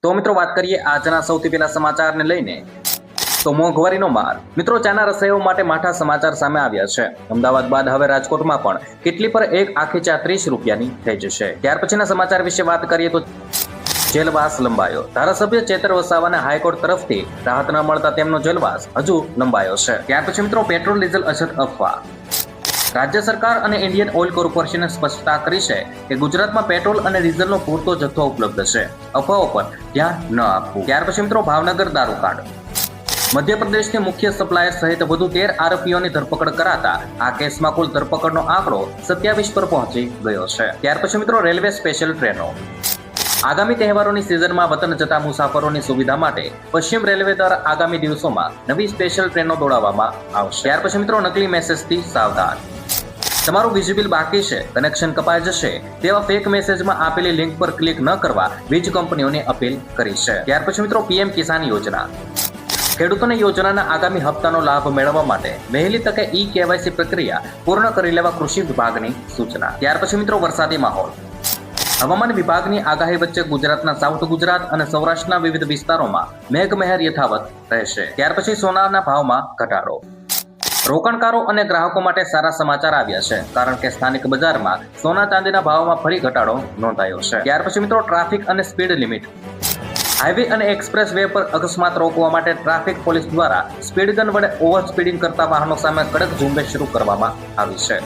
તો મિત્રો વાત કરીએ આજના સૌથી પહેલા સમાચારને લઈને તો મોંઘવારીનો માર મિત્રો ચાના રસાઈઓ માટે માઠા સમાચાર સામે આવ્યા છે। અમદાવાદ બાદ હવે રાજકોટમાં પણ કેટલી પર એક આખી ચા 30 રૂપિયાની થઈ જશે। ત્યાર પછીના સમાચાર વિશે વાત કરીએ તો જેલવાસ લંબાયો। ધારાસભ્ય ચેતર વસાવાને હાઈકોર્ટ તરફથી રાહત ન મળતા તેમનો જેલવાસ હજુ લંબાયો છે। ત્યાર પછી મિત્રો પેટ્રોલ ડીઝલ અછત અફવા। રાજ્ય સરકાર અને ઇન્ડિયન ઓઇલ કોર્પોરેશને સ્પષ્ટતા કરી છે કે ગુજરાતમાં પેટ્રોલ અને ડીઝલનો પૂરતો જથ્થો ઉપલબ્ધ છે, અફવાઓ પર ધ્યાન ન આપવું। ત્યાર પછી મિત્રો ભાવનગર દારૂકાંડ। મધ્યપ્રદેશની મુખ્ય સપ્લાયર સહિત વધુ 13 આરોપીઓની ધરપકડ કરાતા આ કેસમાં કુલ ધરપકડનો આંકડો 27 પર પહોંચી ગયો છે। ત્યાર પછી મિત્રો રેલવે સ્પેશિયલ ટ્રેનો। આગામી તહેવારોની સિઝનમાં વતન જતા મુસાફરોની સુવિધા માટે પશ્ચિમ રેલવે દ્વારા આગામી દિવસોમાં નવી સ્પેશિયલ ટ્રેનો દોડાવવામાં આવશે। ત્યાર પછી મિત્રો નકલી મેસેજથી સાવધાન। તમારું વીજ બિલ બાકી છે, કનેક્શન કપાઈ જશે તેવા ફેક મેસેજમાં આપેલી લિંક પર ક્લિક ન કરવા વીજ કંપનીઓને અપીલ કરી છે। ત્યાર પછી મિત્રો પીએમ કિસાન યોજના। ખેડૂતોને યોજનાના આગામી હપ્તાનો લાભ મેળવવા માટે વહેલી તકે KYC પ્રક્રિયા પૂર્ણ કરી લેવા કૃષિ વિભાગની સૂચના। ત્યાર પછી મિત્રો વરસાદી માહોલ। હવામાન વિભાગની આગાહી વચ્ચે ગુજરાતના સાઉથ ગુજરાત અને સૌરાષ્ટ્રના વિવિધ વિસ્તારોમાં મેઘમહેર યથાવત રહેશે। ત્યાર પછી સોનાના ભાવમાં ઘટાડો। રોકાણકારો અને ગ્રાહકો માટે સારા સમાચાર આવ્યા છે, કારણ કે સ્થાનિક બજારમાં સોના ચાંદીના ભાવમાં ફરી ઘટાડો નોંધાયો છે। ત્યાર પછી મિત્રો ટ્રાફિક અને સ્પીડ લિમિટ। હાઈવે અને એક્સપ્રેસ વે પર અકસ્માત રોકવા માટે ટ્રાફિક પોલીસ દ્વારા સ્પીડ ગન વડે ઓવર સ્પીડિંગ કરતા વાહનો સામે કડક ઝુંબેશ શરૂ કરવામાં આવી છે।